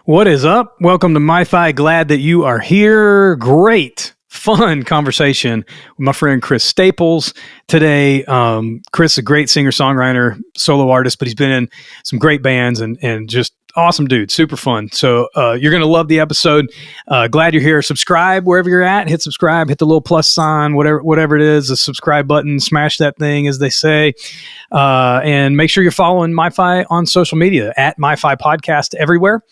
What is up? Welcome to MyFi. Glad that you are here. Great, fun conversation with my friend Chris Staples today. Chris is a great singer-songwriter, solo artist, but he's been in some great bands and just awesome dude. Super fun. So you're going to love the episode. Glad you're here. Subscribe wherever you're at. Hit subscribe. Hit the little plus sign, whatever it is, the subscribe button. Smash that thing, as they say. And make sure you're following MyFi on social media, at MyFi Podcast everywhere.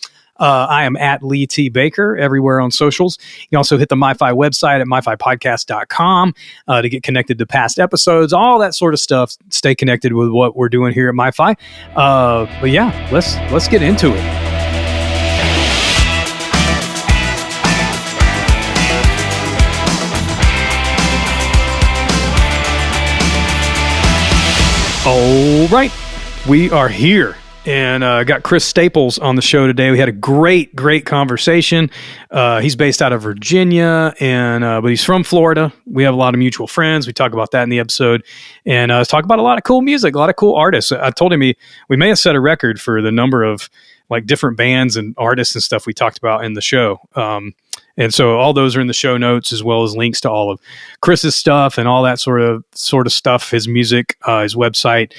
I am at Lee T. Baker everywhere on socials. You also hit the MyFi website at myfipodcast.com to get connected to past episodes, all that sort of stuff. Stay connected with what we're doing here at MyFi. But yeah, let's get into it. All right, we are here. And got Chris Staples on the show today. We had a great conversation. He's based out of Virginia, but he's from Florida. We have a lot of mutual friends. We talk about that in the episode. And let's talk about a lot of cool music, a lot of cool artists. I told him we may have set a record for the number of like different bands and artists and stuff we talked about in the show. And so all those are in the show notes, as well as links to all of Chris's stuff and all that sort of stuff, his music, his website.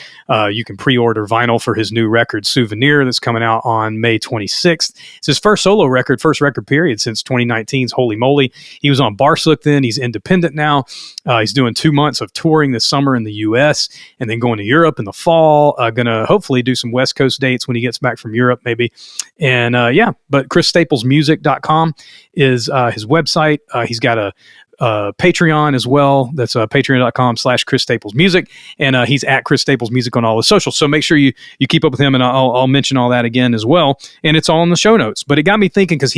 You can pre-order vinyl for his new record, Souvenir, that's coming out on May 26th. It's his first solo record, first record period since 2019's Holy Moly. He was on Barsuk then. He's independent now. He's doing 2 months of touring this summer in the U.S. and then going to Europe in the fall. Going to hopefully do some West Coast dates when he gets back from Europe, maybe. And but ChrisStaplesMusic.com is his website. He's got a Patreon as well. That's patreon.com/Chris Staples Music. And he's at Chris Staples Music on all the socials. So make sure you keep up with him, and I'll mention all that again as well. And it's all in the show notes. But it got me thinking, because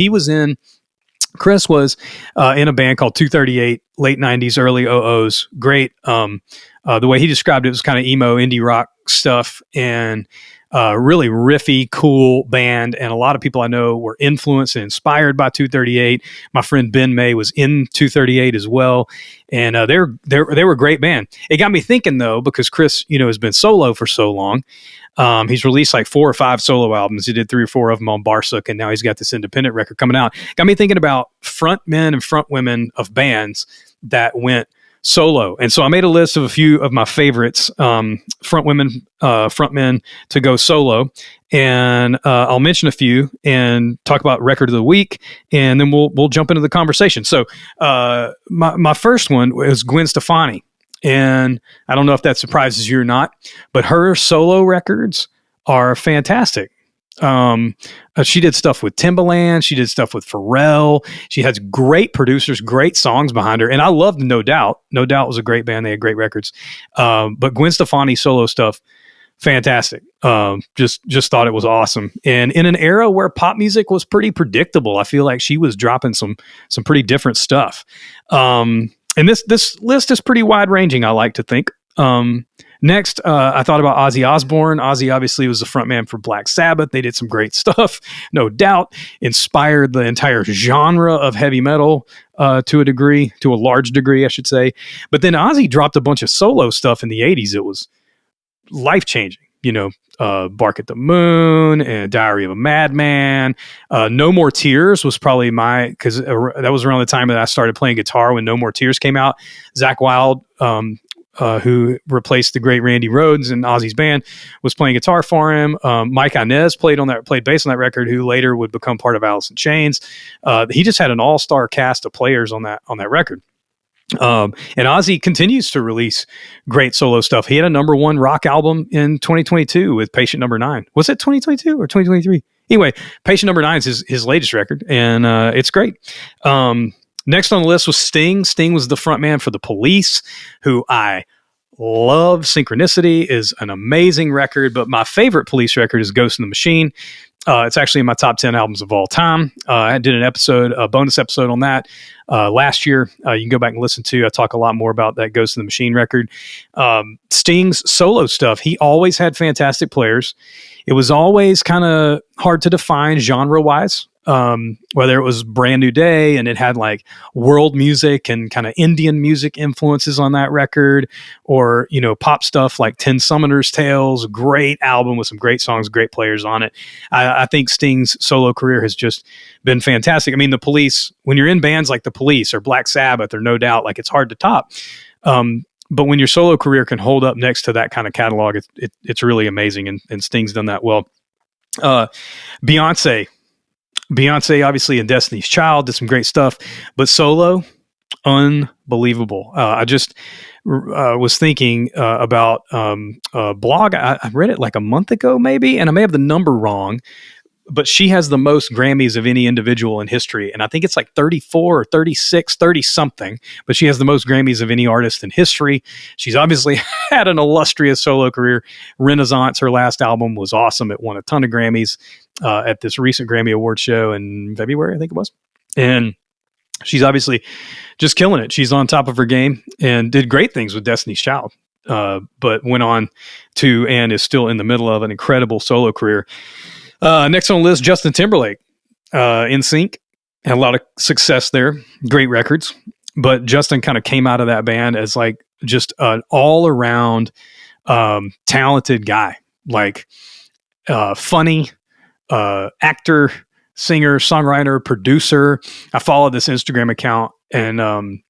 Chris was in a band called 238, late 90s, early 00s. Great. The way he described it was kind of emo, indie rock stuff, and really riffy, cool band. And a lot of people I know were influenced and inspired by 238. My friend Ben May was in 238 as well. And they were a great band. It got me thinking, though, because Chris, has been solo for so long. He's released like 4 or 5 solo albums. He did 3 or 4 of them on Barsuk, and now he's got this independent record coming out. Got me thinking about frontmen and frontwomen of bands that went solo. And so I made a list of a few of my favorites, frontmen to go solo. And I'll mention a few and talk about record of the week, and then we'll jump into the conversation. So my first one was Gwen Stefani. And I don't know if that surprises you or not, but her solo records are fantastic. She did stuff with Timbaland. She did stuff with Pharrell. She has great producers, great songs behind her. And I loved No Doubt. No Doubt was a great band. They had great records. But Gwen Stefani solo stuff, fantastic. Just thought it was awesome. And in an era where pop music was pretty predictable, I feel like she was dropping some pretty different stuff. And this list is pretty wide ranging, I like to think. Next, I thought about Ozzy Osbourne. Ozzy obviously was the frontman for Black Sabbath. They did some great stuff, no doubt. Inspired the entire genre of heavy metal to a large degree, I should say. But then Ozzy dropped a bunch of solo stuff in the 80s. It was life-changing. Bark at the Moon and Diary of a Madman. No More Tears was probably because that was around the time that I started playing guitar when No More Tears came out. Zakk Wylde, who replaced the great Randy Rhoads in Ozzy's band, was playing guitar for him. Mike Inez played bass on that record, who later would become part of Alice in Chains. He just had an all-star cast of players on that record. And Ozzy continues to release great solo stuff. He had a #1 rock album in 2022 with Patient Number 9. Was it 2022 or 2023? Anyway, Patient Number 9 is his latest record, and it's great. Next on the list was Sting. Sting was the frontman for The Police, who I love. Synchronicity is an amazing record, but my favorite Police record is Ghost in the Machine. It's actually in my top 10 albums of all time. I did a bonus episode on that last year. You can go back and listen to. I talk a lot more about that Ghost in the Machine record. Sting's solo stuff, he always had fantastic players. It was always kind of hard to define genre-wise. whether it was Brand New Day and it had like world music and kind of Indian music influences on that record, or, you know, pop stuff like 10 Summoner's Tales, great album with some great songs, great players on it. I think Sting's solo career has just been fantastic. I mean, the Police, when you're in bands like the Police or Black Sabbath, or No Doubt, like it's hard to top. But when your solo career can hold up next to that kind of catalog, it's really amazing. And Sting's done that well. Beyonce, obviously in Destiny's Child, did some great stuff, but solo, unbelievable. I just was thinking about a blog. I read it like a month ago, maybe, and I may have the number wrong, but she has the most Grammys of any individual in history. And I think it's like 34 or 36, 30 something, but she has the most Grammys of any artist in history. She's obviously had an illustrious solo career. Renaissance, her last album, was awesome. It won a ton of Grammys at this recent Grammy Award show in February, I think it was. And she's obviously just killing it. She's on top of her game and did great things with Destiny's Child, but went on to and is still in the middle of an incredible solo career. Next on the list, Justin Timberlake, NSYNC, had a lot of success there, great records, but Justin kind of came out of that band as like just an all around talented guy, like funny, actor, singer, songwriter, producer. I follow this Instagram account and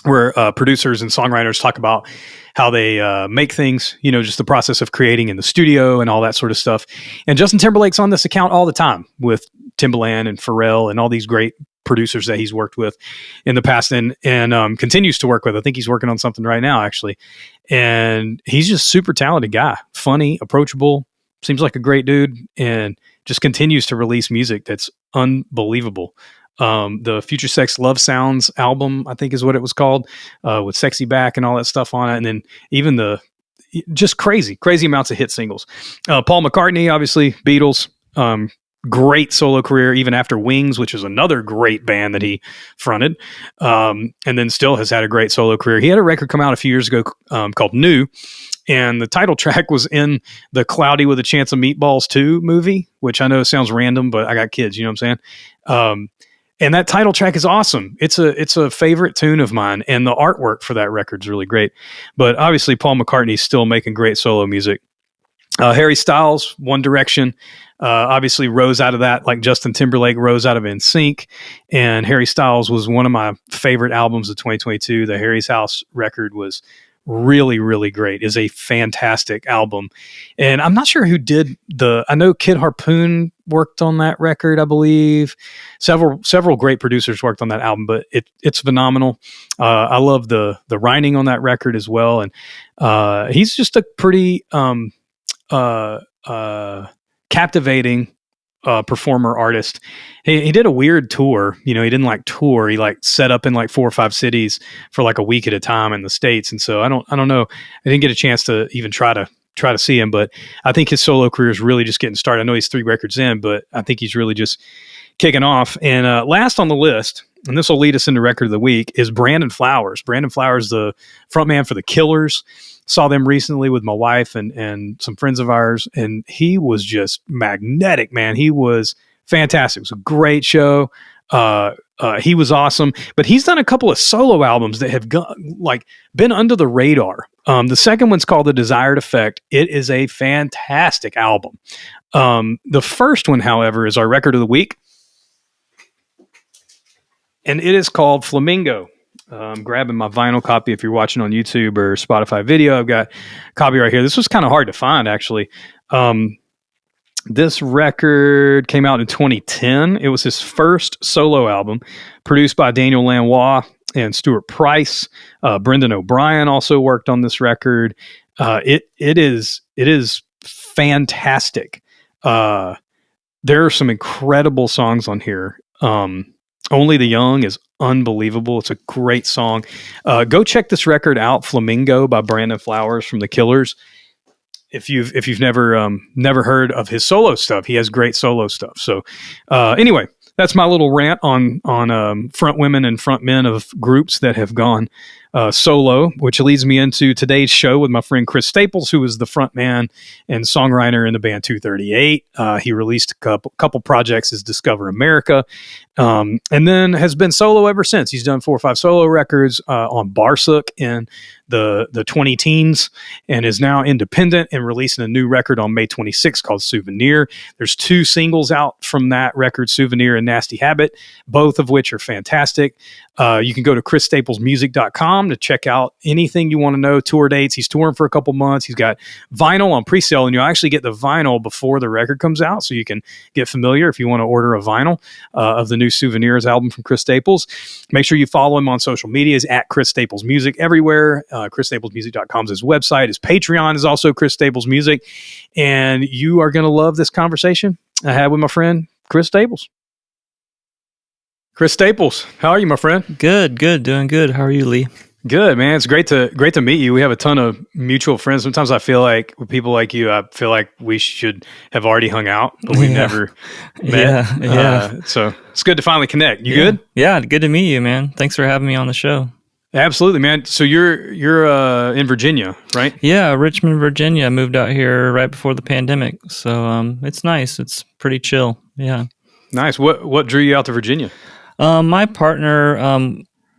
where producers and songwriters talk about how they make things, you know, just the process of creating in the studio and all that sort of stuff. And Justin Timberlake's on this account all the time with Timbaland and Pharrell and all these great producers that he's worked with in the past and continues to work with. I think he's working on something right now, actually. And he's just super talented guy, funny, approachable, seems like a great dude, and just continues to release music that's unbelievable. The Future Sex Love Sounds album, I think is what it was called, with Sexy Back and all that stuff on it. And then even just crazy amounts of hit singles. Paul McCartney, obviously, Beatles, great solo career, even after Wings, which is another great band that he fronted, and then still has had a great solo career. He had a record come out a few years ago called New, and the title track was in the Cloudy with a Chance of Meatballs 2 movie, which I know sounds random, but I got kids, you know what I'm saying? And that title track is awesome. It's a favorite tune of mine, and the artwork for that record is really great. But obviously, Paul McCartney's still making great solo music. Harry Styles, One Direction, obviously rose out of that, like Justin Timberlake rose out of NSYNC. And Harry Styles was one of my favorite albums of 2022. The Harry's House record was really, really great. Is a fantastic album. And I'm not sure who did I know Kid Harpoon worked on that record, I believe. Several great producers worked on that album, but it's phenomenal. I love the writing on that record as well. And he's just a pretty captivating performer artist. He did a weird tour. You know, he didn't like tour. He like set up in like 4 or 5 cities for like a week at a time in the States. And so I don't know. I didn't get a chance to even try to see him, but I think his solo career is really just getting started. I know he's 3 records in, but I think he's really just kicking off. And last on the list, and this will lead us into record of the week, is Brandon Flowers. Brandon Flowers, the frontman for the Killers. Saw them recently with my wife and some friends of ours, and he was just magnetic, man. He was fantastic. It was a great show. He was awesome, but he's done a couple of solo albums that have been under the radar. The second one's called The Desired Effect. It is a fantastic album. The first one, however, is our record of the week, and it is called Flamingo. I'm grabbing my vinyl copy. If you're watching on YouTube or Spotify video, I've got a copy right here. This was kind of hard to find, actually. This record came out in 2010. It was his first solo album, produced by Daniel Lanois and Stuart Price. Brendan O'Brien also worked on this record. It is fantastic. There are some incredible songs on here. Only the Young is unbelievable. It's a great song. Go check this record out, Flamingo by Brandon Flowers from the Killers. If you've never heard of his solo stuff, he has great solo stuff. So anyway, that's my little rant on front women and front men of groups that have gone solo, which leads me into today's show with my friend Chris Staples, who is the frontman and songwriter in the band 238. He released a couple projects as Discover America, and then has been solo ever since. He's done 4 or 5 solo records on Barsuk in the 20 teens, and is now independent and releasing a new record on May 26th called Souvenir. There's 2 singles out from that record, Souvenir and Nasty Habit, both of which are fantastic. You can go to chrisstaplesmusic.com to check out anything you want to know, tour dates. He's touring for a couple months. He's got vinyl on pre-sale, and you'll actually get the vinyl before the record comes out, so you can get familiar if you want to order a vinyl of the new Souvenirs album from Chris Staples. Make sure you follow him on social media. He's at Chris Staples Music everywhere. chrisstaplesmusic.com is his website. His Patreon is also Chris Staples Music. And you are going to love this conversation I had with my friend Chris Staples. Chris Staples, how are you, my friend? Good, doing good. How are you, Lee? Good, man. It's great to meet you. We have a ton of mutual friends. Sometimes I feel like with people like you, I feel like we should have already hung out, but we've never met. Yeah. So it's good to finally connect. You good? Yeah, good to meet you, man. Thanks for having me on the show. Absolutely, man. So you're in Virginia, right? Yeah, Richmond, Virginia. I moved out here right before the pandemic, so it's nice. It's pretty chill. Yeah. Nice. What drew you out to Virginia? My partner,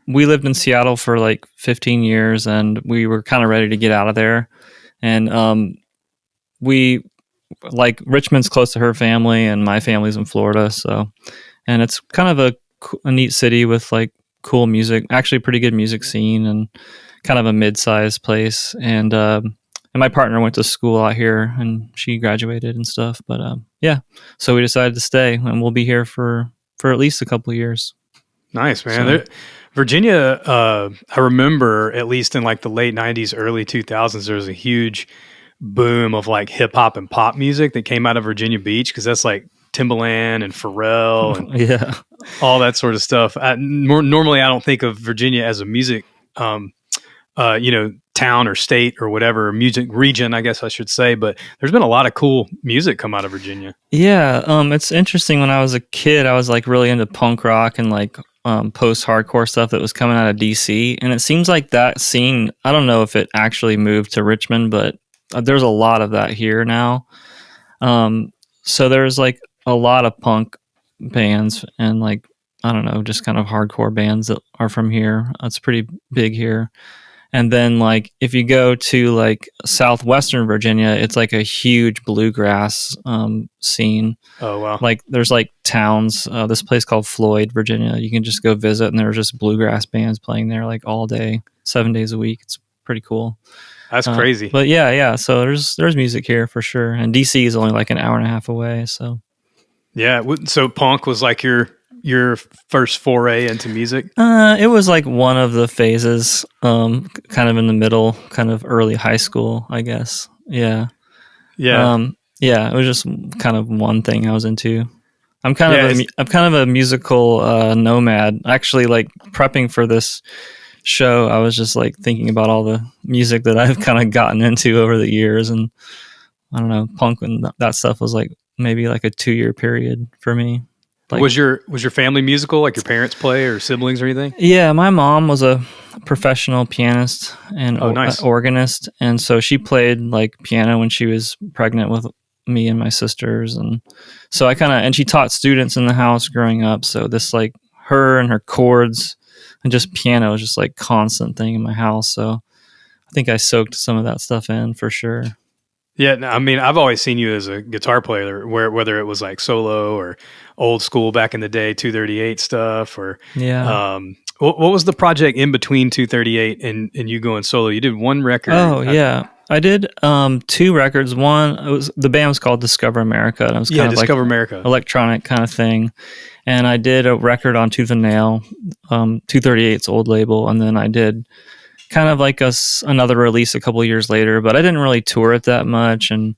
we lived in Seattle for like 15 years, and we were kind of ready to get out of there. And we like Richmond's close to her family, and my family's in Florida. So, and it's kind of a neat city with like cool music, actually pretty good music scene, and kind of a mid-sized place. And my partner went to school out here, and she graduated and stuff. But yeah, so we decided to stay, and we'll be here for at least a couple of years. Nice, man. Virginia, I remember at least in like the late 90s, early 2000s, there was a huge boom of like hip hop and pop music that came out of Virginia Beach, because that's like Timbaland and Pharrell and all that sort of stuff. Normally, I don't think of Virginia as a music, town or state or whatever, music region, I guess I should say. But there's been a lot of cool music come out of Virginia. Yeah, it's interesting. When I was a kid, I was like really into punk rock and like post-hardcore stuff that was coming out of DC, and it seems like that scene, I don't know if it actually moved to Richmond, but there's a lot of that here now. So there's like a lot of punk bands and like, I don't know, just kind of hardcore bands that are from here. It's pretty big here. And then like if you go to like southwestern Virginia, it's like a huge bluegrass scene. Oh wow. Like there's like towns, this place called Floyd, Virginia. You can just go visit, and there's just bluegrass bands playing there like all day, 7 days a week. It's pretty cool. That's crazy. But yeah. So there's music here for sure. And DC is only like an hour and a half away. So yeah. So punk was like your first foray into music? It was like one of the phases, kind of in the middle, kind of early high school, I guess. Yeah. Yeah. It was just kind of one thing I was into. I'm kind of a musical nomad. Actually, like prepping for this show, I was just like thinking about all the music that I've kind of gotten into over the years, and I don't know, punk and that stuff was like maybe like a 2-year period for me. Like, was your family musical? Like your parents play or siblings or anything? Yeah, my mom was a professional pianist and organist, and so she played like piano when she was pregnant with me and my sisters, and so and she taught students in the house growing up. So this like her and her chords and just piano was just like constant thing in my house. So I think I soaked some of that stuff in for sure. Yeah, I mean, I've always seen you as a guitar player, whether it was like solo or old school back in the day, 238 stuff, or what was the project in between 238 and you going solo? You did one record. Yeah, I did 2 records. One, the band was called Discover America, and it was kind of Discover like America, electronic kind of thing. And I did a record on Tooth and Nail, 238's old label, and then I did kind of like another release a couple of years later, but I didn't really tour it that much, and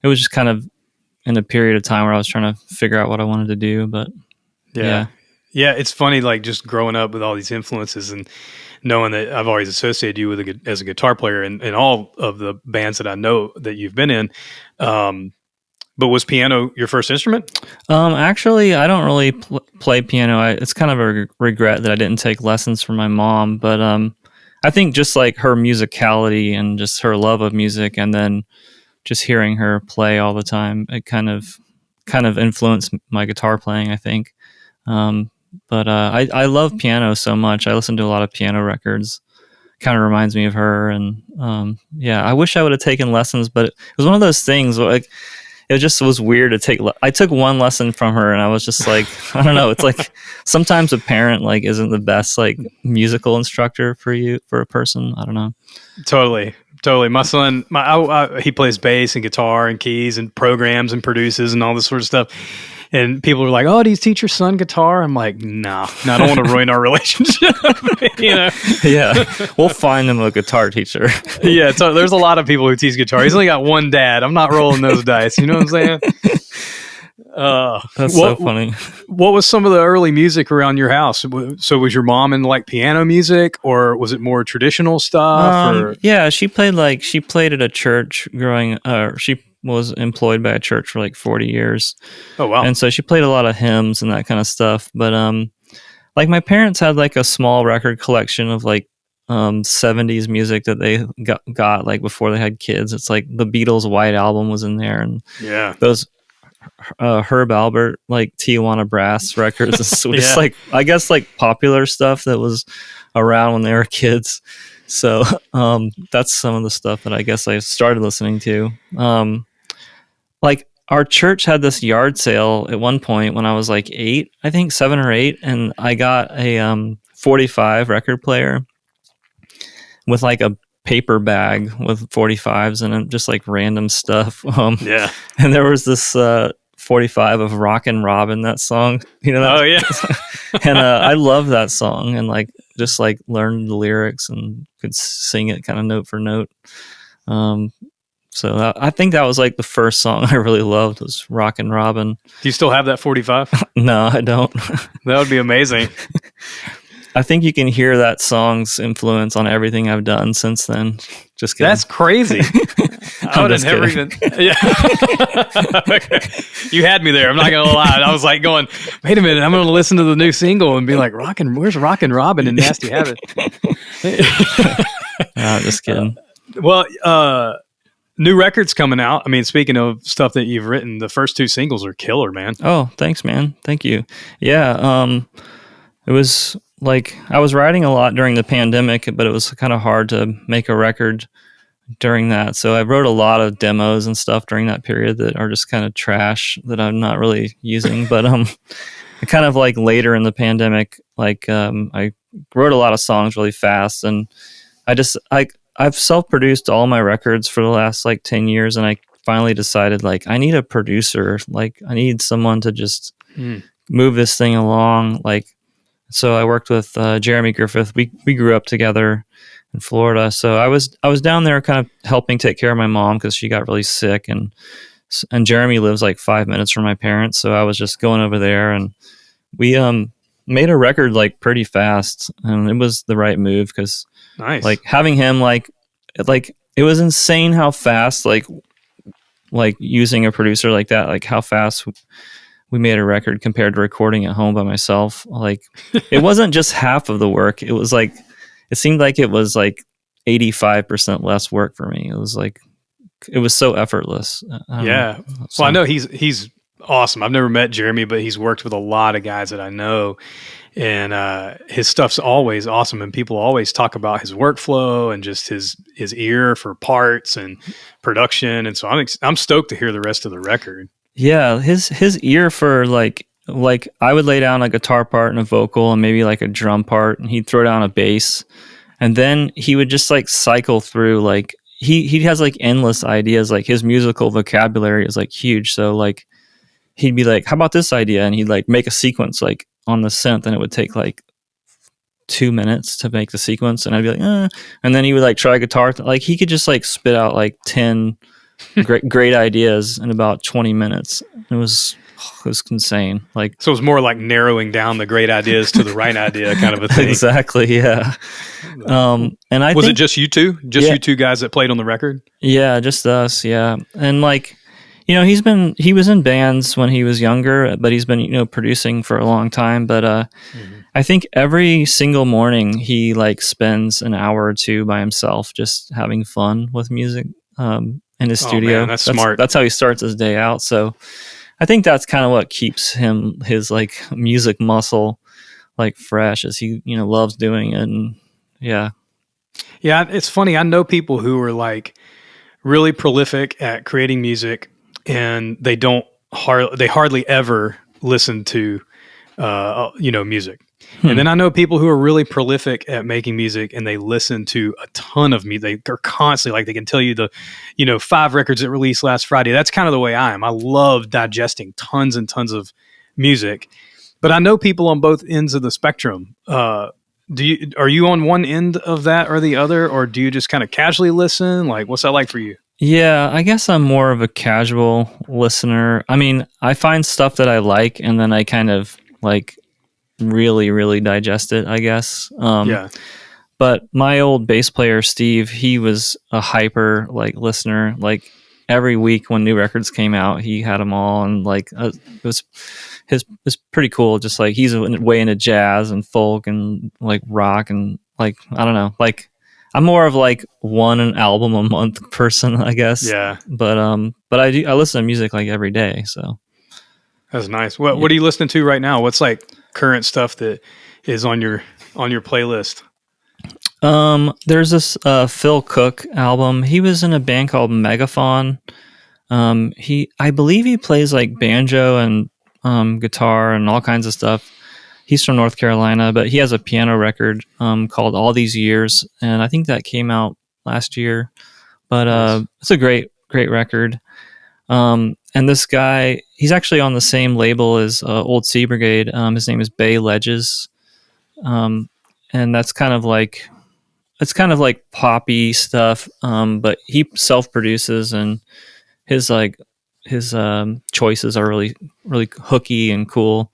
it was just kind of in a period of time where I was trying to figure out what I wanted to do. But yeah, it's funny, like just growing up with all these influences and knowing that I've always associated you with as a guitar player and all of the bands that I know that you've been in. But was piano your first instrument? Actually, I don't really play piano. It's kind of a regret that I didn't take lessons from my mom, but I think just like her musicality and just her love of music, and then just hearing her play all the time, it kind of influenced my guitar playing, I think. But I love piano so much. I listen to a lot of piano records. Kind of reminds me of her, and I wish I would have taken lessons, but it was one of those things where, like, it just was weird to take. I took one lesson from her, and I was just like, I don't know. It's like sometimes a parent like isn't the best like musical instructor for a person. I don't know. Totally. My son, he plays bass and guitar and keys and programs and produces and all this sort of stuff. And people are like, "Oh, do you teach your son guitar?" I'm like, no, I don't want to ruin our relationship. Yeah, we'll find him a guitar teacher. Yeah, so there's a lot of people who teach guitar. He's only got one dad. I'm not rolling those dice. You know what I'm saying? That's so funny. What was some of the early music around your house? So was your mom in like piano music, or was it more traditional stuff? Yeah, she played at a church growing. She was employed by a church for like 40 years. Oh, wow. And so she played a lot of hymns and that kind of stuff. But like my parents had like a small record collection of like 70s music that they got like before they had kids. It's like the Beatles' White Album was in there, and those Herb Albert like Tijuana brass records. So just like, I guess, like popular stuff that was around when they were kids. So that's some of the stuff that I guess I started listening to. Like our church had this yard sale at one point when I was like 7 or 8, and I got a 45 record player with like a paper bag with 45s and just like random stuff. And there was this 45 of Rockin' Robin, that song, you know. Oh yeah. And I love that song, and like just like learned the lyrics and could sing it kind of note for note. So I think that was like the first song I really loved was Rockin' Robin. Do you still have that 45? No, I don't. That would be amazing. I think you can hear that song's influence on everything I've done since then. Just kidding. That's crazy. I would have never even. Yeah. Okay. You had me there. I'm not gonna lie. I was like going, wait a minute. I'm gonna listen to the new single and be like, where's Rockin' Robin and Nasty Habit? No, just kidding. New records coming out. I mean, speaking of stuff that you've written, the first 2 singles are killer, man. Oh, thanks, man. Thank you. Yeah. It was like I was writing a lot during the pandemic, but it was kind of hard to make a record during that. So I wrote a lot of demos and stuff during that period that are just kind of trash that I'm not really using. But kind of like later in the pandemic, like I wrote a lot of songs really fast, and I've self-produced all my records for the last like 10 years, and I finally decided like I need a producer. Like I need someone to just move this thing along. Like, so I worked with Jeremy Griffith. We grew up together in Florida. So I was down there kind of helping take care of my mom because she got really sick, and Jeremy lives like 5 minutes from my parents. So I was just going over there, and we made a record like pretty fast, and it was the right move because nice. Like having him like it was insane how fast like using a producer like that, like how fast we made a record compared to recording at home by myself. Like it wasn't just half of the work. It was like, it seemed like it was like 85% less work for me. It was like, it was so effortless. Yeah. Well, I know he's awesome. I've never met Jeremy, but he's worked with a lot of guys that I know, and his stuff's always awesome. And people always talk about his workflow and just his ear for parts and production. And so I'm stoked to hear the rest of the record. Yeah, his ear for like I would lay down a guitar part and a vocal and maybe like a drum part, and he'd throw down a bass, and then he would just like cycle through. Like he has like endless ideas. Like his musical vocabulary is like huge. So like he'd be like, "How about this idea?" And he'd like make a sequence like on the synth, and it would take like 2 minutes to make the sequence, and I'd be like, and then he would like try guitar. Like he could just like spit out like 10 great ideas in about 20 minutes. It was insane. Like, so it was more like narrowing down the great ideas to the right idea kind of a thing. Exactly. Yeah. And I was it just you two? You two guys that played on the record? Yeah, just us. Yeah. And like, he was in bands when he was younger, but he's been, producing for a long time. But Mhm. I think every single morning he like spends an hour or two by himself just having fun with music in his Oh man, studio. that's smart. That's how he starts his day out. So I think that's kind of what keeps his like music muscle like fresh, as he loves doing it. And yeah. Yeah, it's funny. I know people who are like really prolific at creating music, and they hardly ever listen to music. And then I know people who are really prolific at making music, and they listen to a ton of music. They're constantly like, they can tell you the 5 records that released last Friday. That's kind of the way I am. I love digesting tons and tons of music. But I know people on both ends of the spectrum. Are you on one end of that or the other, or do you just kind of casually listen? Like, what's that like for you? Yeah, I guess I'm more of a casual listener. I mean, I find stuff that I like, and then I kind of like really, really digest it, I guess. Yeah. But my old bass player, Steve, he was a hyper like listener. Like every week when new records came out, he had them all, and like it's pretty cool. Just like he's way into jazz and folk and like rock and like I don't know, like I'm more of like an album a month person, I guess. Yeah. But I listen to music like every day, so That's nice. What are you listening to right now? What's like current stuff that is on your playlist? There's this Phil Cook album. He was in a band called Megafaun. I believe he plays like banjo and guitar and all kinds of stuff. He's from North Carolina, but he has a piano record called All These Years, and I think that came out last year. But Nice. it's a great record. And this guy, he's actually on the same label as Old Sea Brigade. His name is Bay Ledges, and that's kind of like poppy stuff. But he self produces, and his choices are really really hooky and cool.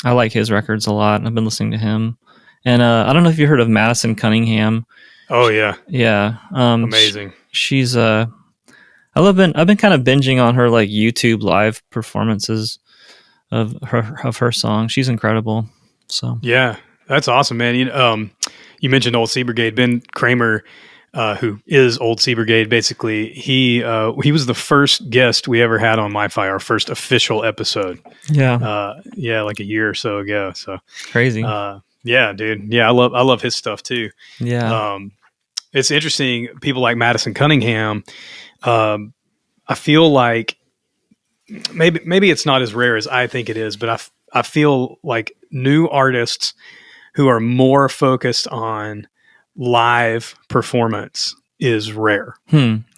I like his records a lot. I've been listening to him, and I don't know if you heard of Madison Cunningham. Oh yeah. Yeah, Amazing. She's I've been kind of binging on her like YouTube live performances of her song. She's incredible. So Yeah, that's awesome, man. You mentioned Old Sea Brigade. Ben Kramer, who is Old Sea Brigade, basically he was the first guest we ever had on MyFi, our first official episode. yeah, Like a year or so ago. So crazy. yeah, dude. Yeah, I love his stuff too. Yeah, It's interesting. People like Madison Cunningham. I feel like maybe it's not as rare as I think it is, but I feel like new artists who are more focused on live performance is rare.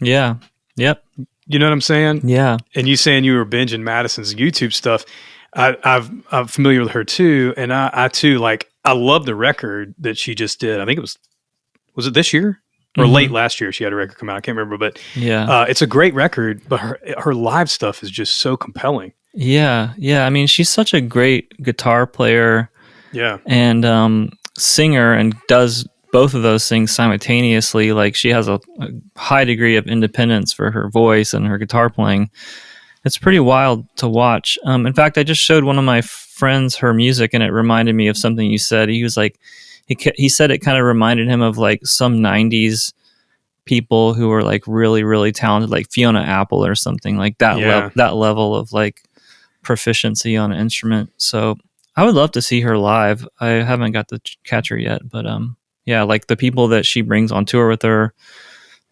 Yeah. Yep. You know what I'm saying? Yeah. And you saying you were binging Madison's YouTube stuff. I'm familiar with her too, and I too I love the record that she just did. I think it was it this year or late last year? She had a record come out. I can't remember, but Yeah. it's a great record. But her live stuff is just so compelling. Yeah. Yeah. I mean, she's such a great guitar player. Yeah. And singer, and does both of those things simultaneously. Like she has a high degree of independence for her voice and her guitar playing. It's pretty wild to watch. In fact, I just showed one of my friends her music, and it reminded me of something you said. He was like, he said it kind of reminded him of like some '90s people who were like really, really talented, like Fiona Apple or something like that. Yeah. That level of like proficiency on an instrument. So I would love to see her live. I haven't got to catch her yet, but yeah, like the people that she brings on tour with her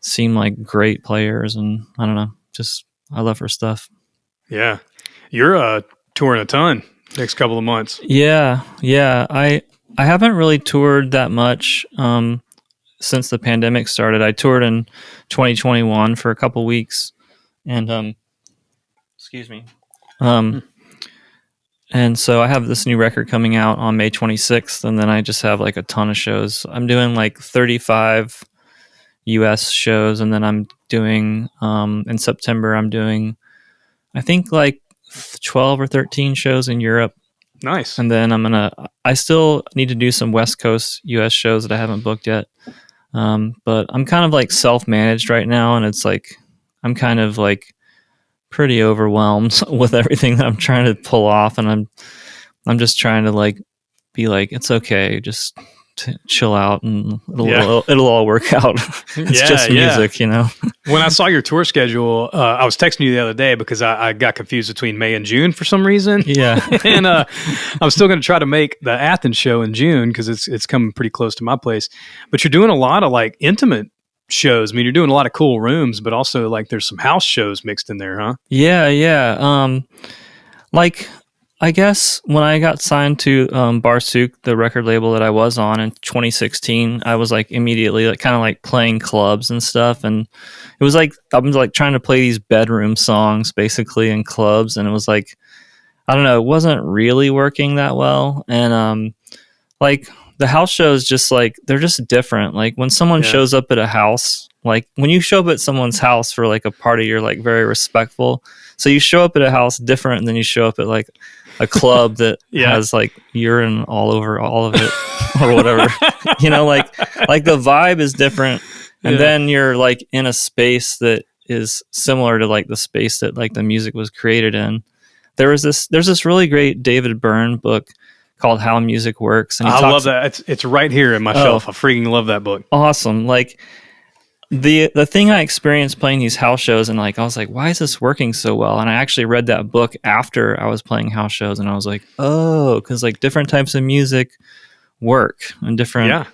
seem like great players, and I don't know, just I love her stuff. Yeah. You're touring a ton next couple of months. Yeah. I haven't really toured that much since the pandemic started. I toured in 2021 for a couple weeks, and excuse me. And so I have this new record coming out on May 26th, and then I just have like a ton of shows. I'm doing like 35 US shows, and then I'm doing in September I'm doing I think like 12 or 13 shows in Europe. Nice. And then I still need to do some West Coast US shows that I haven't booked yet. But I'm kind of like self-managed right now, and it's like I'm kind of like pretty overwhelmed with everything that I'm trying to pull off, and I'm just trying to like be like, it's okay, just chill out, and it'll all work out. It's just music, you know. When I saw your tour schedule, I was texting you the other day because I got confused between May and June for some reason. Yeah. And I'm still going to try to make the Athens show in June because it's coming pretty close to my place. But you're doing a lot of like intimate shows. I mean, you're doing a lot of cool rooms, but also like there's some house shows mixed in there, huh? Yeah. Like, I guess when I got signed to Barsuk, the record label that I was on in 2016, I was like immediately like kind of like playing clubs and stuff, and it was like I'm like trying to play these bedroom songs basically in clubs, and it was like, I don't know, it wasn't really working that well, and like the house shows just like they're just different. Like when someone shows up at a house, like when you show up at someone's house for like a party, you're like very respectful. So you show up at a house different than you show up at like a club that has like urine all over all of it or whatever. You know, like the vibe is different, and then you're like in a space that is similar to like the space that like the music was created in. There's this really great David Byrne book called How Music Works, and I love that. It's right here in my shelf. I freaking love that book. Awesome. Like the thing I experienced playing these house shows, and like I was like, why is this working so well? And I actually read that book after I was playing house shows, and I was like, oh, because like different types of music work, and different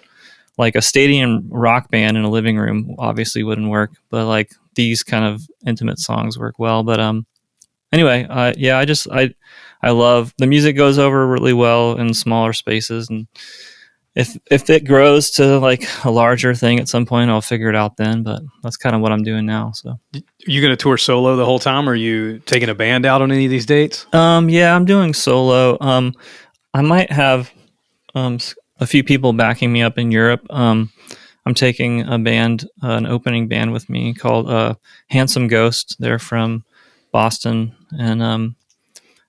like a stadium rock band in a living room obviously wouldn't work, but like these kind of intimate songs work well. But anyway, I love the music goes over really well in smaller spaces, and if it grows to like a larger thing at some point, I'll figure it out then. But that's kind of what I'm doing now. So, you going to tour solo the whole time, or are you taking a band out on any of these dates? Yeah, I'm doing solo. I might have a few people backing me up in Europe. I'm taking a band, an opening band with me called Handsome Ghost. They're from Boston, and I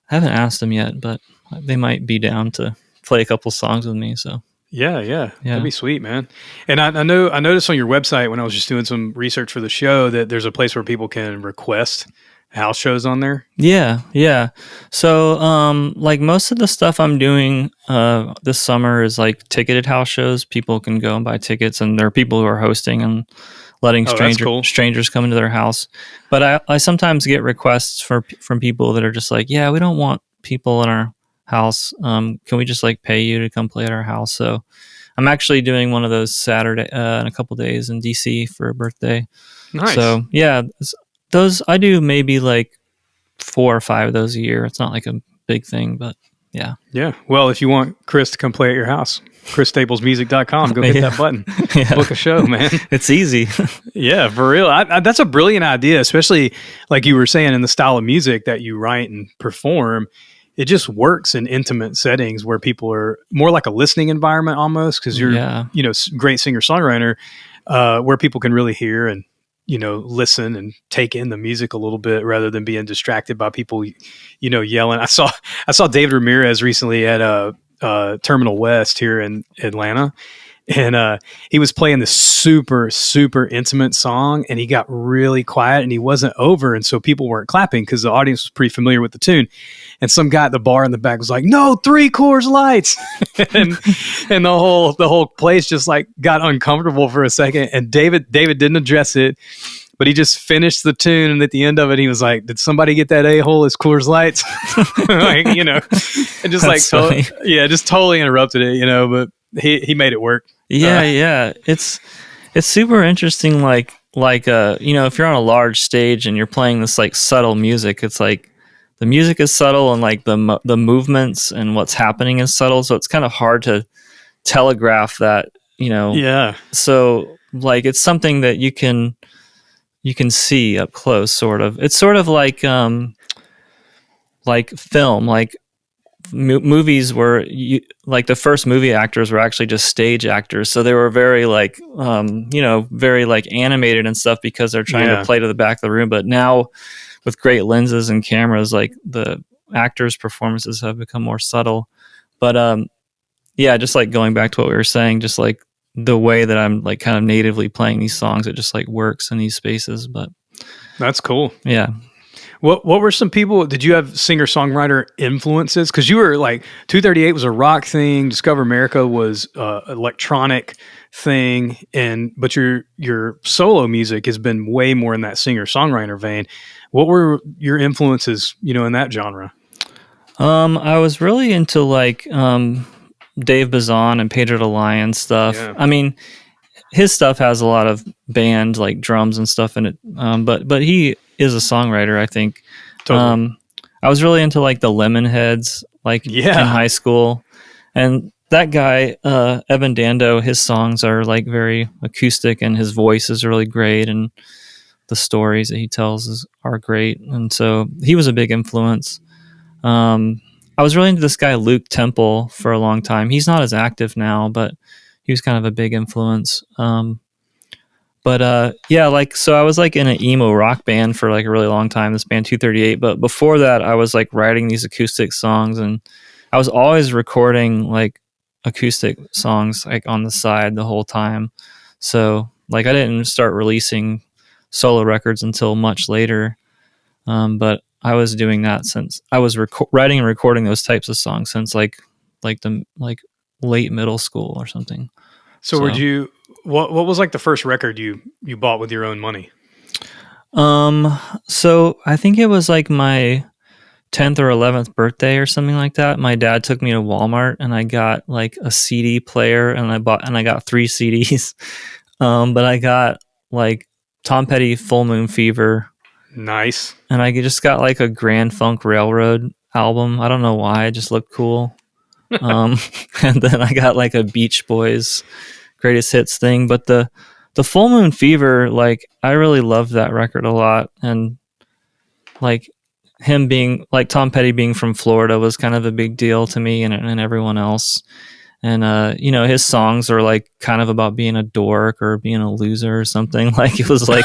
haven't asked them yet, but they might be down to play a couple songs with me. So. Yeah. That'd be sweet, man. And I noticed on your website when I was just doing some research for the show that there's a place where people can request house shows on there. Yeah. So, like most of the stuff I'm doing this summer is like ticketed house shows. People can go and buy tickets, and there are people who are hosting and letting strangers come into their house. But I sometimes get requests from people that are just like, yeah, we don't want people in our house. Can we just like pay you to come play at our house? So I'm actually doing one of those Saturday in a couple days in DC for a birthday. Nice. So yeah, those I do maybe like 4 or 5 of those a year. It's not like a big thing, but yeah. Well, if you want Chris to come play at your house, chrisstaplesmusic.com, go hit that button. Book a show, man. It's easy. Yeah, for real. That's a brilliant idea, especially like you were saying in the style of music that you write and perform. It just works in intimate settings where people are more like a listening environment almost, because you're, great singer-songwriter, where people can really hear and, listen and take in the music a little bit rather than being distracted by people, yelling. I saw David Ramirez recently at Terminal West here in Atlanta. And he was playing this super, super intimate song, and he got really quiet, and he wasn't over, and so people weren't clapping because the audience was pretty familiar with the tune. And some guy at the bar in the back was like, "No, 3 Coors Lights," and the whole place just like got uncomfortable for a second. And David didn't address it, but he just finished the tune, and at the end of it, he was like, "Did somebody get that a-hole as Coors Lights?" And just just totally interrupted it, but he made it work. Yeah. It's super interesting. Like, if you're on a large stage and you're playing this like subtle music, it's like the music is subtle, and like the movements and what's happening is subtle. So it's kind of hard to telegraph that, Yeah. So like, it's something that you can see up close, sort of. It's sort of like film, like movies where like the first movie actors were actually just stage actors, so they were very like very like animated and stuff because they're trying to play to the back of the room. But now with great lenses and cameras, like the actors' performances have become more subtle. But just like going back to what we were saying, just like the way that I'm like kind of natively playing these songs, it just like works in these spaces. But that's cool. Yeah. What were some people? Did you have singer songwriter influences? Because you were like 238 was a rock thing. Discover America was electronic thing, but your solo music has been way more in that singer songwriter vein. What were your influences? In that genre. I was really into like Dave Bazan and Pedro the Lion stuff. Yeah. I mean, his stuff has a lot of band like drums and stuff in it. But he is a songwriter, I think. Totally. I was really into like the Lemonheads, like in high school, and that guy Evan Dando, his songs are like very acoustic, and his voice is really great, and the stories that he tells are great, and so he was a big influence. I was really into this guy Luke Temple for a long time. He's not as active now, but he was kind of a big influence. Yeah, like, so I was like in an emo rock band for like a really long time, this band 238. But before that, I was like writing these acoustic songs, and I was always recording like acoustic songs like on the side the whole time. So like I didn't start releasing solo records until much later. But I was doing that since I was writing and recording those types of songs since like the late middle school or something. So were you? What was like the first record you bought with your own money? So I think it was like my 10th or 11th birthday or something like that. My dad took me to Walmart and I got like a CD player and I got 3 CDs. But I got like Tom Petty Full Moon Fever. Nice. And I just got like a Grand Funk Railroad album. I don't know why, it just looked cool. And then I got like a Beach Boys greatest hits thing. But the Full Moon Fever, like I really loved that record a lot. And like him being like Tom Petty being from Florida was kind of a big deal to me and everyone else. And his songs are like kind of about being a dork or being a loser or something. Like it was like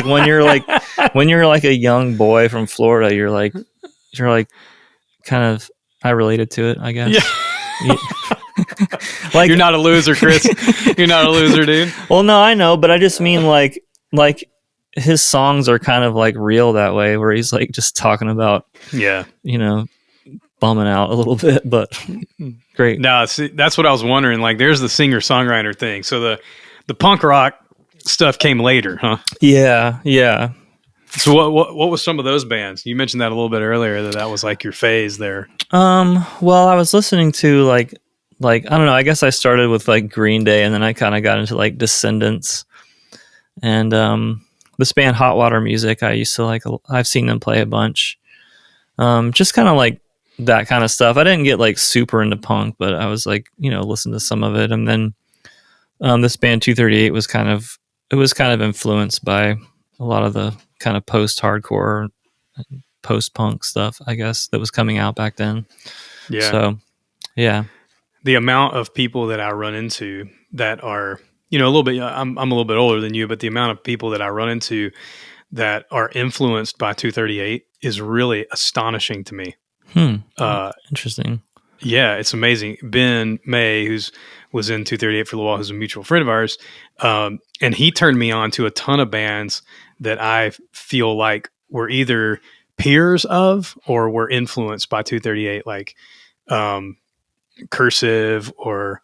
when you're like a young boy from Florida, you're like kind of, I related to it, I guess. Yeah. Like you're not a loser, Chris. You're not a loser, dude. Well, no, I know, but I just mean like his songs are kind of like real that way, where he's like just talking about bumming out a little bit, but great. No, see, that's what I was wondering. Like, there's the singer songwriter thing. So the punk rock stuff came later, huh? Yeah. So what was some of those bands? You mentioned that a little bit earlier, that was like your phase there. Well, I was listening to like I don't know. I guess I started with like Green Day, and then I kind of got into like Descendants, and this band Hot Water Music. I used to like. I've seen them play a bunch. Just kind of like that kind of stuff. I didn't get like super into punk, but I was like, listen to some of it. And then this band 238 was kind of influenced by a lot of the kind of post-hardcore, post-punk stuff, I guess, that was coming out back then. Yeah. So, yeah. The amount of people that I run into that are, a little bit, I'm a little bit older than you, but the amount of people that I run into that are influenced by 238 is really astonishing to me. Interesting. Yeah, it's amazing. Ben May, was in 238 for a little while, who's a mutual friend of ours, and he turned me on to a ton of bands that I feel like were either peers of or were influenced by 238, like Cursive or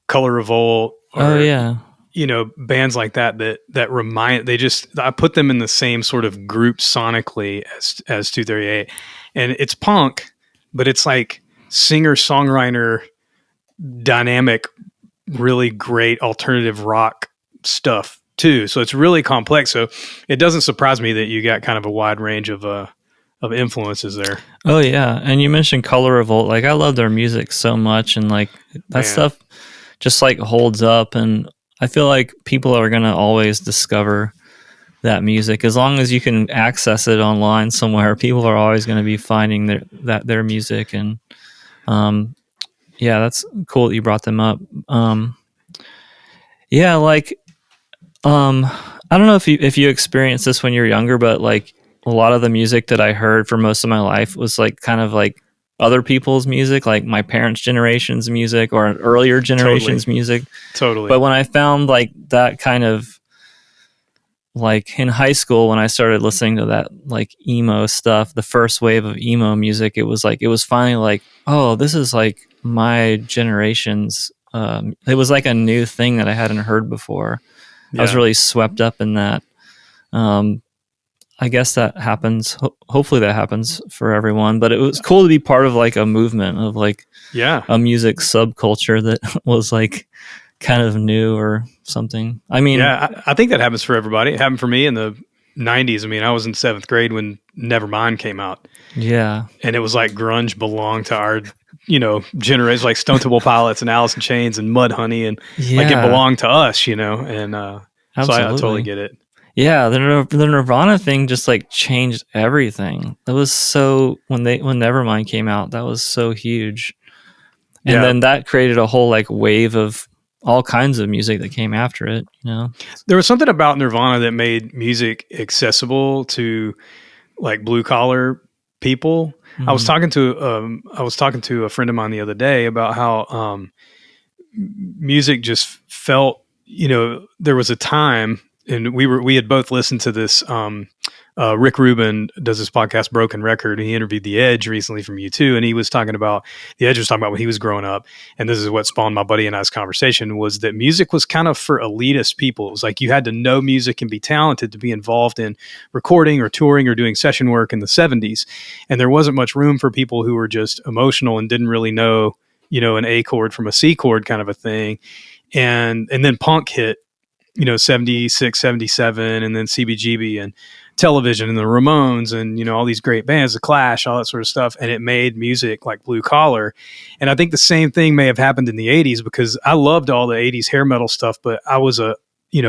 Color Revolt. Or, bands like that remind, I put them in the same sort of group sonically as 238, and it's punk, but it's like singer-songwriter dynamic, really great alternative rock stuff too. So it's really complex. So it doesn't surprise me that you got kind of a wide range of influences there. Oh yeah. And you mentioned Color Revolt. Like I love their music so much, and like that stuff just like holds up, and I feel like people are going to always discover that music as long as you can access it online somewhere. People are always going to be finding their music, and that's cool that you brought them up. I don't know if you experienced this when you were younger, but like a lot of the music that I heard for most of my life was like kind of like other people's music, like my parents' generation's music or an earlier generation's music. Totally. But when I found like that kind of like in high school when I started listening to that like emo stuff, the first wave of emo music, it was finally like, oh, this is like my generation's. It was like a new thing that I hadn't heard before. I was really swept up in that. I guess that happens. Hopefully that happens for everyone. But it was cool to be part of like a movement of like a music subculture that was like kind of new or something. I mean, I think that happens for everybody. It happened for me in the 90s. I mean, I was in 7th grade when Nevermind came out. Yeah. And it was like grunge belonged to our, generation, like Stone Temple Pilots and Alice in Chains and Mudhoney, and like it belonged to us, and so I totally get it. Yeah, the Nirvana thing just like changed everything. That was so when Nevermind came out, that was so huge. And then that created a whole like wave of all kinds of music that came after it, There was something about Nirvana that made music accessible to like blue collar people. Mm-hmm. I was talking to a friend of mine the other day about how music just felt, there was a time, and we had both listened to this. Rick Rubin does this podcast, Broken Record, and he interviewed The Edge recently from U2, and he was talking about, The Edge was talking about when he was growing up, and this is what spawned my buddy and I's conversation, was that music was kind of for elitist people. It was like you had to know music and be talented to be involved in recording or touring or doing session work in the 70s, and there wasn't much room for people who were just emotional and didn't really know, an A chord from a C chord kind of a thing, and then punk hit, 76, 77, and then CBGB and Television and the Ramones and, all these great bands, The Clash, all that sort of stuff. And it made music like blue collar. And I think the same thing may have happened in the 80s, because I loved all the 80s hair metal stuff, but I was a,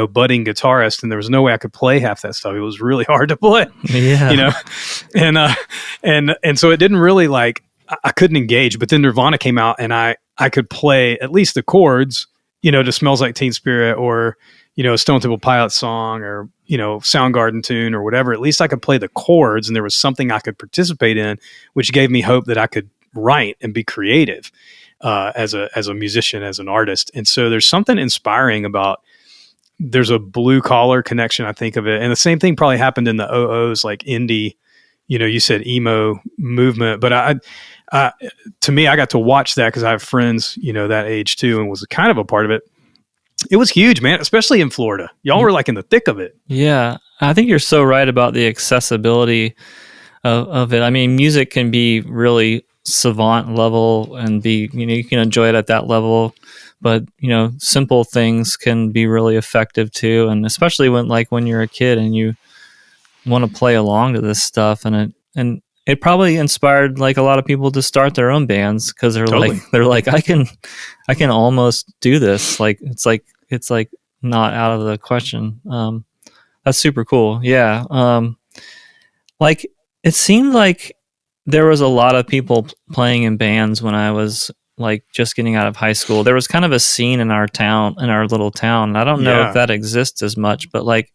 budding guitarist, and there was no way I could play half that stuff. It was really hard to play, and so it didn't really like, I couldn't engage. But then Nirvana came out, and I could play at least the chords, to Smells Like Teen Spirit, or, a Stone Temple Pilots song, or, Soundgarden tune or whatever. At least I could play the chords, and there was something I could participate in, which gave me hope that I could write and be creative as a musician, as an artist. And so there's something inspiring about, there's a blue collar connection, I think of it. And the same thing probably happened in the OOs, like indie, you said emo movement, but to me, I got to watch that because I have friends, that age too, and was kind of a part of it. It was huge, man, especially in Florida. Y'all were like in the thick of it. Yeah, I think you're so right about the accessibility of it. I mean, music can be really savant level and be, you can enjoy it at that level, but, simple things can be really effective too. And especially when you're a kid and you want to play along to this stuff, and it probably inspired like a lot of people to start their own bands, because they're like I can almost do this. Like it's like not out of the question. That's super cool. Yeah. Like it seemed like there was a lot of people playing in bands when I was like just getting out of high school. There was kind of a scene in our little town. I don't know if that exists as much, but like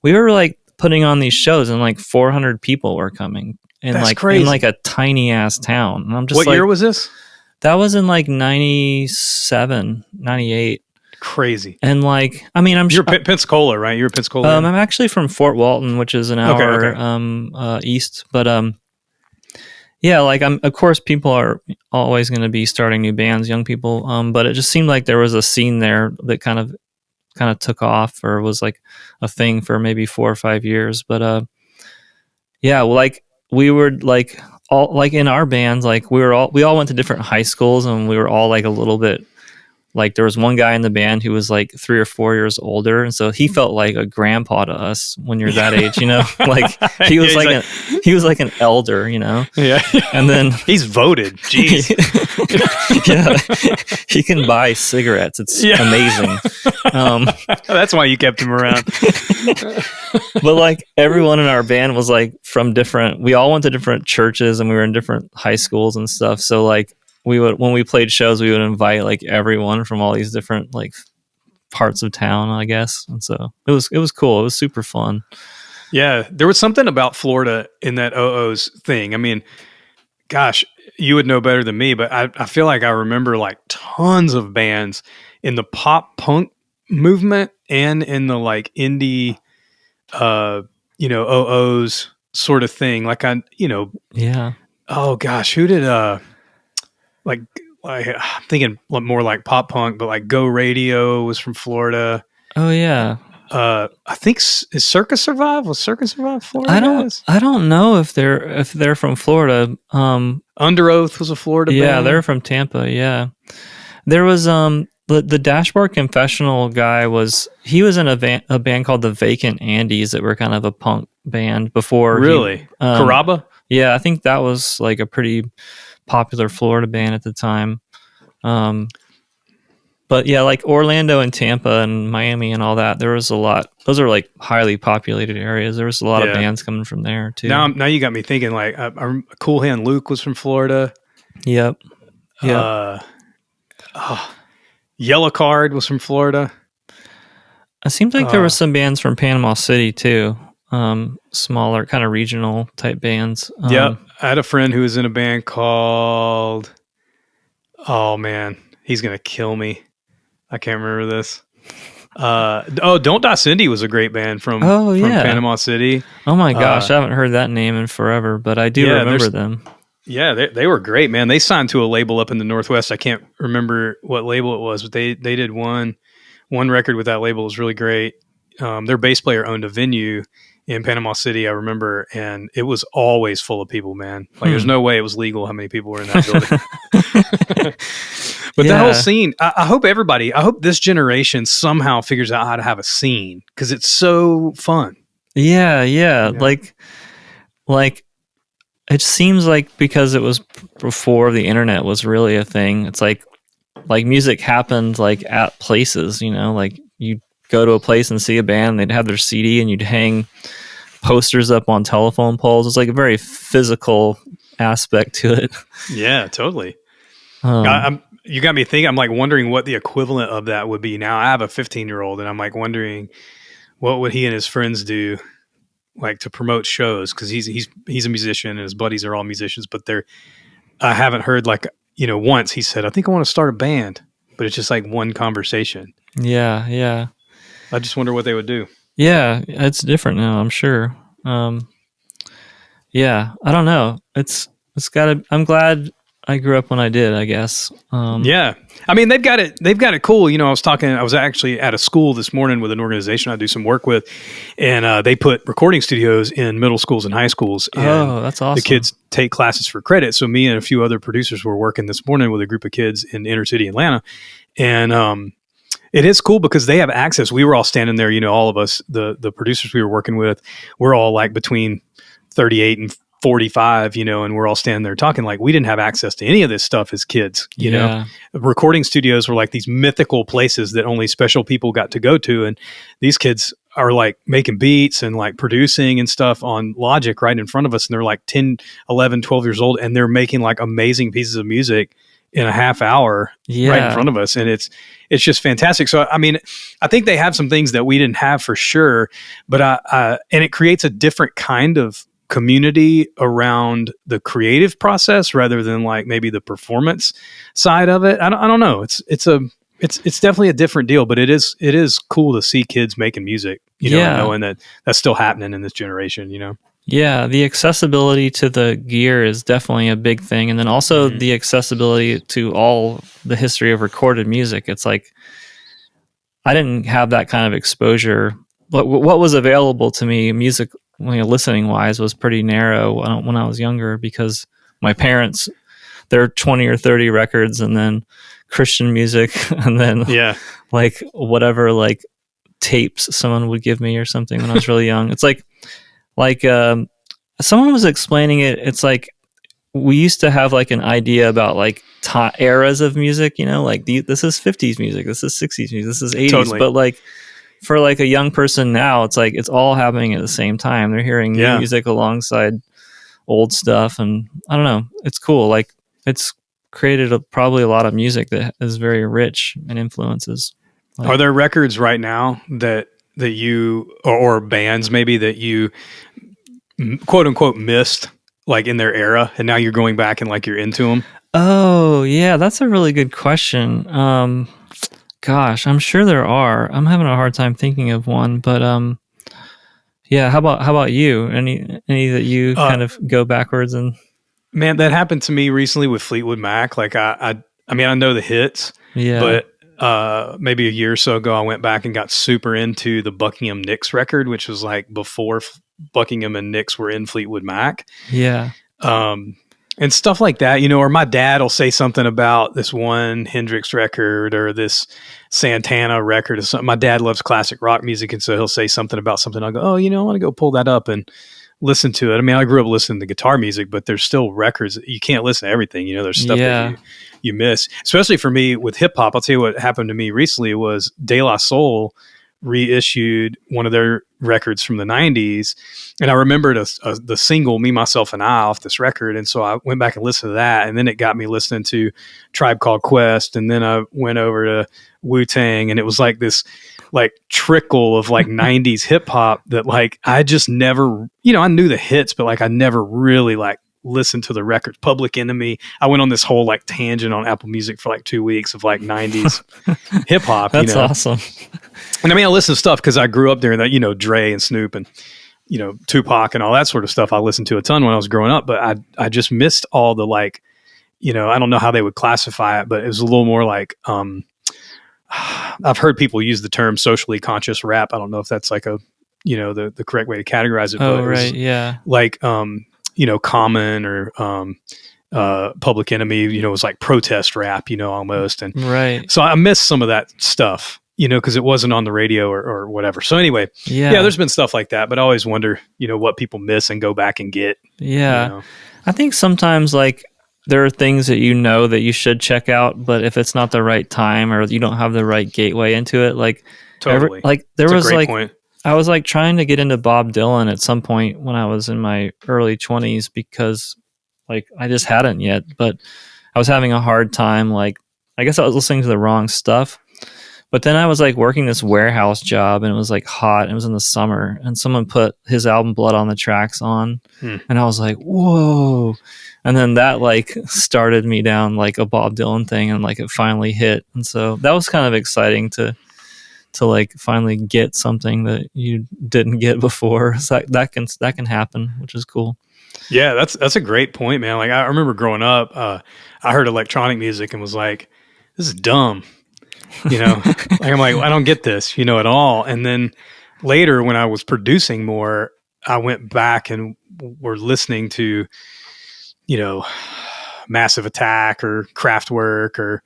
we were like putting on these shows, and like 400 people were coming. That's crazy. In like a tiny ass town. And I'm just what year was this? That was in like 97, 98. Crazy. And like, I mean, you're Pensacola, right? You're Pensacola. I'm actually from Fort Walton, which is an hour east. But yeah, like of course people are always going to be starting new bands, young people. But it just seemed like there was a scene there that kind of took off, or was like a thing for maybe 4 or 5 years. But yeah, well, like we were like all like in our bands, like we all went to different high schools, and we were all like a little bit like, there was one guy in the band who was like 3 or 4 years older, and so he felt like a grandpa to us when you're that age, like he was he was like an elder, Yeah. And then he's voted. Jeez. Yeah. He can buy cigarettes. It's amazing. That's why you kept him around. But like everyone in our band was like we all went to different churches, and we were in different high schools and stuff. So like when we played shows, we would invite like everyone from all these different like parts of town, I guess. And so it was cool. It was super fun. Yeah. There was something about Florida in that OO's thing. I mean, gosh, you would know better than me, but I feel like I remember like tons of bands in the pop punk movement and in the like indie OOs sort of thing. Like Yeah. oh gosh, who did like I'm thinking more like pop punk, but like Go Radio was from Florida. Oh yeah. I think is Circus Survive? Was Circus Survive Florida guys? I don't know if they're from Florida. Under Oath was a Florida band. They're from Tampa. Yeah. There was the Dashboard Confessional guy was in a band called the Vacant Andes that were kind of a punk band before. Really? Caraba? Yeah, I think that was like a pretty popular Florida band at the time. But yeah, like Orlando and Tampa and Miami and all that, there was a lot. Those are like highly populated areas. There was a lot of bands coming from there too. Now you got me thinking. Like, Cool Hand Luke was from Florida. Yep. Yellow Card was from Florida. It seems like there were some bands from Panama City too. Smaller, kind of regional type bands. Yep. I had a friend who was in a band called. Oh man, he's gonna kill me. I can't remember this. Don't Die Cindy was a great band from Panama City. Oh my gosh, I haven't heard that name in forever, but I do remember them. Yeah, they were great, man. They signed to a label up in the Northwest. I can't remember what label it was, but they did one record with that label. It was really great. Their bass player owned a venue in Panama City, I remember, and it was always full of people, man. Like, there's no way it was legal how many people were in that building. But that whole scene, I hope this generation somehow figures out how to have a scene, because it's so fun. Yeah. Like it seems like because it was before the internet was really a thing, it's like music happened like at places, like you go to a place and see a band, they'd have their CD and you'd hang posters up on telephone poles. It's like a very physical aspect to it. Yeah, totally. You got me thinking. I'm like wondering what the equivalent of that would be now. I have a 15-year-old, and I'm like wondering what would he and his friends do, like to promote shows, because he's a musician and his buddies are all musicians, but I haven't heard once he said, I think I want to start a band, but it's just like one conversation. Yeah. I just wonder what they would do. Yeah, it's different now, I'm sure. Yeah, I don't know. It's gotta. I'm glad I grew up when I did, I guess. Yeah. I mean, they've got it cool. I was actually at a school this morning with an organization I do some work with, and they put recording studios in middle schools and high schools. And that's awesome. The kids take classes for credit. So me and a few other producers were working this morning with a group of kids in inner city Atlanta. And it is cool because they have access. We were all standing there, all of us, the producers we were working with, we're all like between 38 and 45, and we're all standing there talking. Like, we didn't have access to any of this stuff as kids, you know. Recording studios were like these mythical places that only special people got to go to. And these kids are like making beats and like producing and stuff on Logic right in front of us. And they're like 10, 11, 12 years old. And they're making like amazing pieces of music in a half hour right in front of us. And it's just fantastic. So, I mean, I think they have some things that we didn't have for sure, but and it creates a different kind of community around the creative process rather than like maybe the performance side of it. I don't know. It's definitely a different deal, but it is cool to see kids making music, and knowing that that's still happening in this generation, Yeah, the accessibility to the gear is definitely a big thing. And then also the accessibility to all the history of recorded music. It's like, I didn't have that kind of exposure. But what was available to me, music, listening wise, was pretty narrow when I was younger, because my parents, their 20 or 30 records, and then Christian music, and then like whatever like tapes someone would give me or something when I was really young. It's like someone was explaining it. It's like we used to have like an idea about like eras of music, like this is 50s music, this is 60s music, this is 80s. Totally. But like for like a young person now, it's like it's all happening at the same time. They're hearing new music alongside old stuff, and I don't know. It's cool. Like, it's created probably a lot of music that is very rich and influences. Like, are there records right now that you or bands maybe that you quote unquote missed like in their era, and now you're going back and like you're into them? Oh yeah, that's a really good question. Gosh, I'm sure there are. I'm having a hard time thinking of one, but Yeah. How about you? Any that you kind of go backwards and? Man, that happened to me recently with Fleetwood Mac. Like I mean, I know the hits, Yeah. but maybe a year or so ago, I went back and got super into the Buckingham Nicks record, which was like before Buckingham and Nicks were in Fleetwood Mac. Yeah. And stuff like that, you know, or my dad will say something about this one Hendrix record or this Santana record or something. My dad loves classic rock music, and so he'll say something about something. I'll go, oh, you know, I want to go pull that up and listen to it. I mean, I grew up listening to guitar music, but there's still records. You can't listen to everything. You know, there's stuff that you miss, especially for me with hip hop. I'll tell you what happened to me recently was De La Soul reissued one of their records from the 90s. And I remembered the single, Me, Myself, and I off this record. And so I went back and listened to that. And then it got me listening to Tribe Called Quest. And then I went over to Wu-Tang, and it was like this like trickle of like 90s hip hop that like I just never, you know, I knew the hits, but like I never really like listened to the records. Public Enemy. I went on this whole like tangent on Apple Music for like 2 weeks of like 90s hip hop. That's you know? Awesome. And I mean, I listen to stuff because I grew up there, that, you know, Dre and Snoop and, you know, Tupac and all that sort of stuff. I listened to a ton when I was growing up, but I just missed all the like, you know, I don't know how they would classify it, but it was a little more like, I've heard people use the term socially conscious rap. I don't know if that's like a, you know, the correct way to categorize it. Oh, but right. Yeah. Like, you know, Common or Public Enemy, you know, it was like protest rap, you know, almost. And right. So I missed some of that stuff, you know, because it wasn't on the radio or whatever. So anyway, yeah, there's been stuff like that, but I always wonder, you know, what people miss and go back and get. Yeah. You know? I think sometimes like there are things that you know that you should check out, but if it's not the right time or you don't have the right gateway into it, like totally. There That's was a great like point. I was like trying to get into Bob Dylan at some point when I was in my early 20s because like I just hadn't yet, but I was having a hard time. Like I guess I was listening to the wrong stuff. But then I was like working this warehouse job and it was like hot. It was in the summer and someone put his album Blood on the Tracks on and I was like, whoa. And then that like started me down like a Bob Dylan thing and like it finally hit. And so that was kind of exciting to like finally get something that you didn't get before. So that can happen, which is cool. Yeah, that's a great point, man. Like I remember growing up, I heard electronic music and was like, this is dumb. You know, like I'm like, I don't get this, you know, at all. And then later when I was producing more, I went back and were listening to, you know, Massive Attack or Kraftwerk or,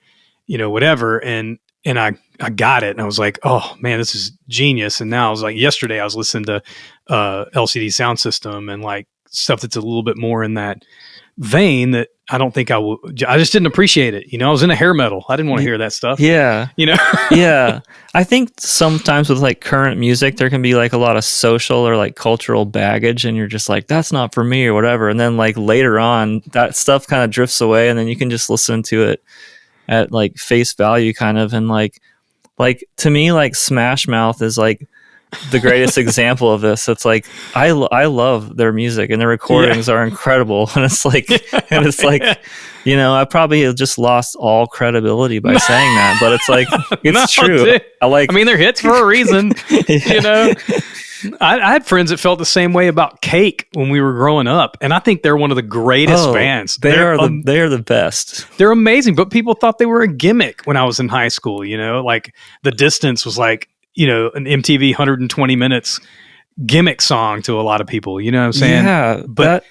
you know, whatever. And I got it and I was like, oh man, this is genius. And now I was like, yesterday I was listening to LCD Sound System and like stuff that's a little bit more in that vein that I don't think I just didn't appreciate it. You know, I was in a hair metal. I didn't want to hear that stuff. Yeah. You know? Yeah. I think sometimes with like current music, there can be like a lot of social or like cultural baggage and you're just like, that's not for me or whatever. And then like later on that stuff kind of drifts away and then you can just listen to it at like face value kind of. And like to me, like Smash Mouth is like the greatest example of this. It's like, I love their music and their recordings are incredible. And it's like, you know, I probably have just lost all credibility by saying that, but it's like, it's true. Dude. I mean, they're hits for a reason, you know? I had friends that felt the same way about Cake when we were growing up, and I think they're one of the greatest bands. They are the best. They're amazing, but people thought they were a gimmick when I was in high school. You know, like The Distance was like, you know, an MTV 120 minutes gimmick song to a lot of people. You know what I'm saying? Yeah, but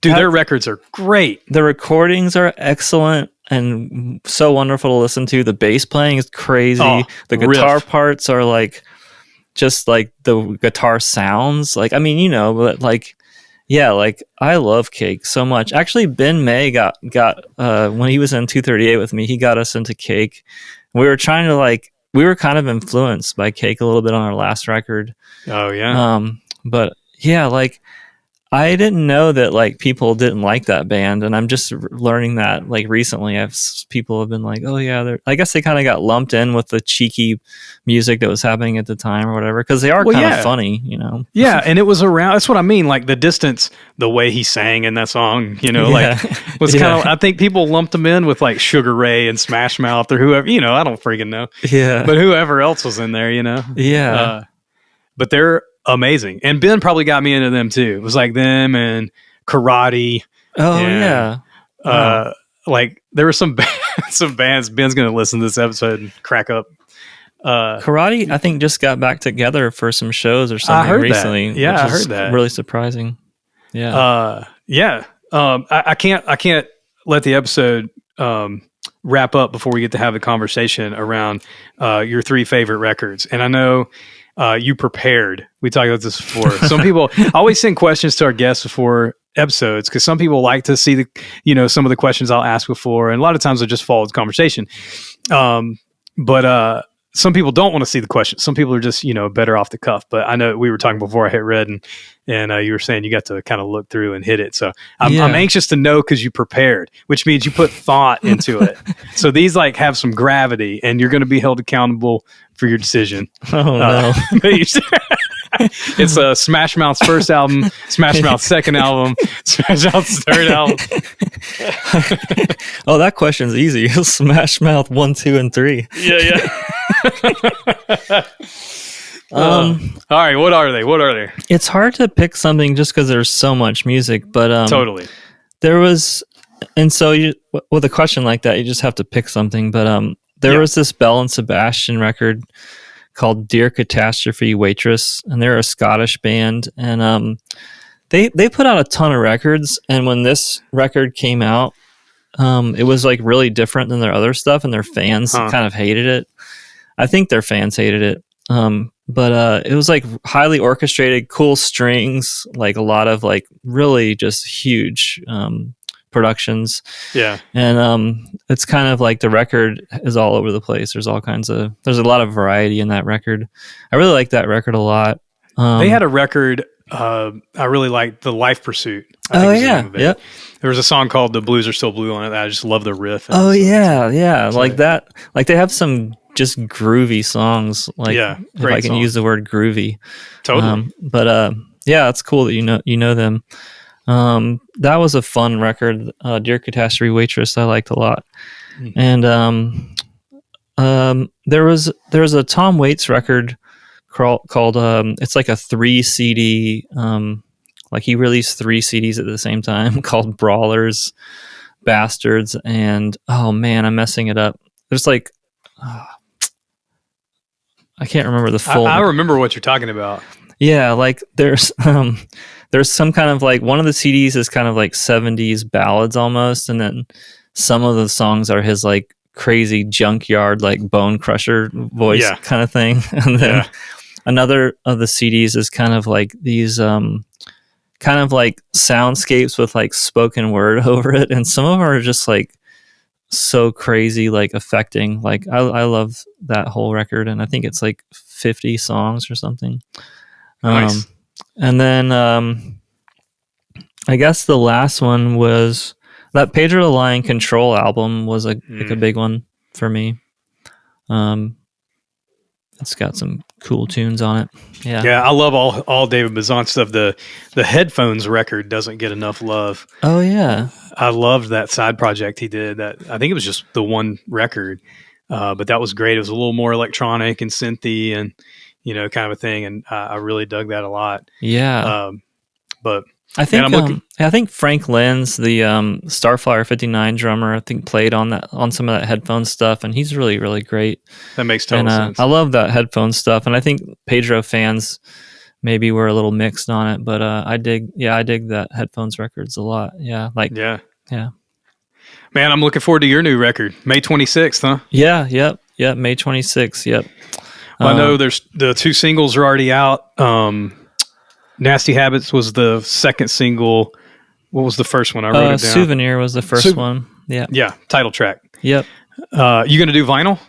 their records are great. The recordings are excellent and so wonderful to listen to. The bass playing is crazy. The guitar parts are like, just like the guitar sounds like, I mean, you know, but like, yeah, like I love Cake so much. Actually, Ben May got when he was in 238 with me, he got us into Cake. We were trying to like, we were kind of influenced by Cake a little bit on our last record. Oh yeah. But yeah, like I didn't know that like people didn't like that band, and I'm just learning that like recently. People have been like, oh yeah, I guess they kind of got lumped in with the cheeky music that was happening at the time or whatever, because they are kind of funny, you know. Yeah, and it was around. That's what I mean. Like The Distance, the way he sang in that song, you know, like was kind of. I think people lumped them in with like Sugar Ray and Smash Mouth or whoever. You know, I don't freaking know. Yeah, but whoever else was in there, you know. Yeah. But they're amazing. And Ben probably got me into them too. It was like them and Karate. Oh and, yeah. Wow. Like there were some some bands. Ben's going to listen to this episode and crack up. Karate, I think, just got back together for some shows or something recently. That. Yeah, I heard that. that. Really surprising. Yeah. I can't let the episode wrap up before we get to have the conversation around your 3 favorite records. And I know you prepared. We talked about this before. Some people I always send questions to our guests before episodes because some people like to see some of the questions I'll ask before, and a lot of times I just follow the conversation. But some people don't want to see the questions. Some people are just, better off the cuff. But I know we were talking before I hit red, and you were saying you got to kind of look through and hit it. So I'm anxious to know because you prepared, which means you put thought into it. So these have some gravity, and you're going to be held accountable for your decision. Oh no! It's Smash Mouth's first album, Smash Mouth's second album, Smash Mouth's third album. Oh, that question's easy. Smash Mouth 1, 2, and 3. Yeah. All right, what are they? It's hard to pick something just because there's so much music, but totally. There was, and so with a question like that, you just have to pick something. But there was this Bell and Sebastian record called Dear Catastrophe Waitress, and they're a Scottish band, and they put out a ton of records, and when this record came out, it was really different than their other stuff, and their fans kind of hated it. I think their fans hated it. But it was highly orchestrated, cool strings, a lot of really just huge productions. Yeah. And it's kind of the record is all over the place. There's a lot of variety in that record. I really like that record a lot. They had a record I really liked, The Life Pursuit. Yeah. Yep. There was a song called The Blues Are Still Blue on it. I just love the riff. Yeah. Like that. They have some just groovy songs. If I can use the word groovy. Totally. It's cool that you know them. That was a fun record. Dear Catastrophe Waitress, I liked a lot. Mm-hmm. And there was a Tom Waits record called it's a 3 CD. He released 3 CDs at the same time called Brawlers, Bastards, and oh man, I'm messing it up. There's I can't remember the full. I remember what you're talking about. Yeah, there's some kind of one of the CDs is kind of 70s ballads almost, and then some of the songs are his crazy junkyard bone crusher voice kind of thing, and then another of the CDs is kind of these kind of soundscapes with spoken word over it, and some of them are just so crazy affecting. I love that whole record, and I think it's 50 songs or something. Nice. And then I guess the last one was that Pedro the Lion Control album was a big one for me. It's got some cool tunes on it. Yeah, I love all David Bazan stuff. The Headphones record doesn't get enough love. Oh yeah, I loved that side project he did. That I think it was just the one record, but that was great. It was a little more electronic and synthy and kind of a thing, and I really dug that a lot. Yeah, but I think Frank Lenz, the Starflyer 59 drummer, I think played on some of that headphone stuff, and he's really, really great. That makes total sense. I love that headphone stuff, and I think Pedro fans maybe were a little mixed on it, but I dig that Headphones records a lot. Yeah. Yeah. Man, I'm looking forward to your new record, May 26th, huh? Yeah. Yep. May 26th. Yep. Well, I know there's the 2 singles are already out. Nasty Habits was the second single. What was the first one? I wrote it down. Souvenir was the first one. Yeah. Yeah. Title track. Yep. You going to do vinyl?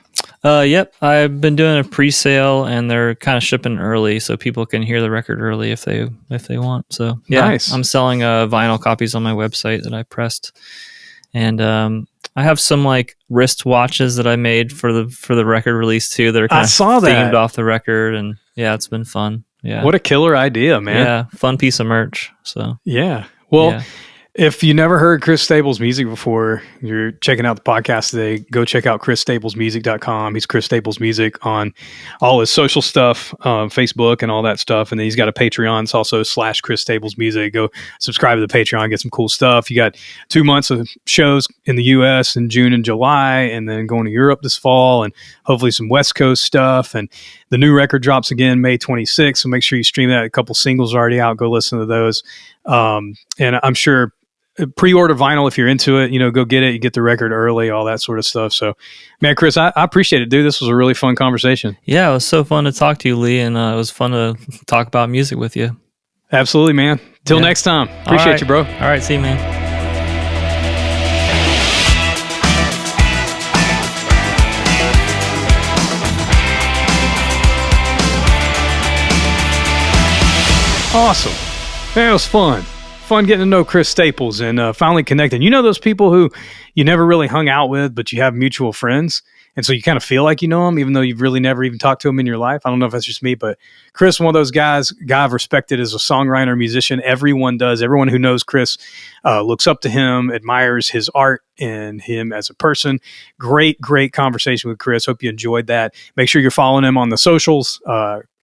Yep. I've been doing a pre-sale, and they're kind of shipping early, so people can hear the record early if they want. So yeah, nice. I'm selling vinyl copies on my website that I pressed, and I have some wrist watches that I made for the record release too. That are kind of themed off the record, and yeah, it's been fun. Yeah. What a killer idea, man. Yeah. Fun piece of merch. So yeah. Well, If you never heard Chris Staples' music before, you're checking out the podcast today, go check out chrisstaplesmusic.com. He's Chris Staples Music on all his social stuff, Facebook and all that stuff. And then he's got a Patreon. It's also /Chris Staples Music. Go subscribe to the Patreon, get some cool stuff. You got 2 months of shows in the U.S. in June and July, and then going to Europe this fall, and hopefully some West Coast stuff. And the new record drops again May 26th, so make sure you stream that. A couple singles are already out. Go listen to those. And I'm sure pre-order vinyl if you're into it, go get it. You get the record early, all that sort of stuff. So, man, Chris, I appreciate it, dude. This was a really fun conversation. Yeah, it was so fun to talk to you, Lee, and it was fun to talk about music with you. Absolutely, man. Till next time. Appreciate you, bro. All right, see you, man. Awesome. Man, it was fun. Fun getting to know Chris Staples and finally connecting. You know those people who you never really hung out with, but you have mutual friends, and so you kind of feel like you know them, even though you've really never even talked to them in your life. I don't know if that's just me, but Chris, one of those guys, I've respected as a songwriter, musician. Everyone does. Everyone who knows Chris looks up to him, admires his art and him as a person. Great conversation with Chris. Hope you enjoyed that. Make sure you're following him on the socials.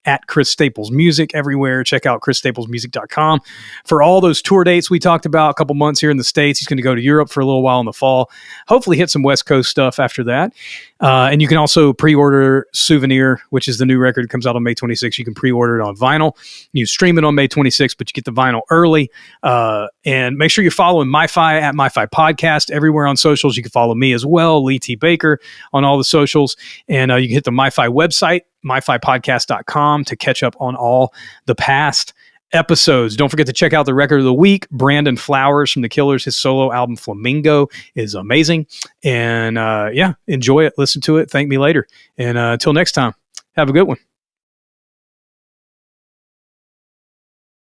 At Chris Staples Music everywhere. Check out chrisstaplesmusic.com for all those tour dates we talked about. A couple months here in the States. He's going to go to Europe for a little while in the fall. Hopefully hit some West Coast stuff after that. And you can also pre-order Souvenir, which is the new record. It comes out on May 26th. You can pre-order it on vinyl. You stream it on May 26th, but you get the vinyl early. And make sure you're following MyFi at MyFi Podcast everywhere on socials. You can follow me as well, Lee T. Baker, on all the socials. And you can hit the MyFi website, myfipodcast.com, to catch up on all the past episodes. Don't forget to check out the record of the week, Brandon Flowers from The Killers. His solo album Flamingo is amazing. And enjoy it, listen to it, thank me later. And until next time, have a good one.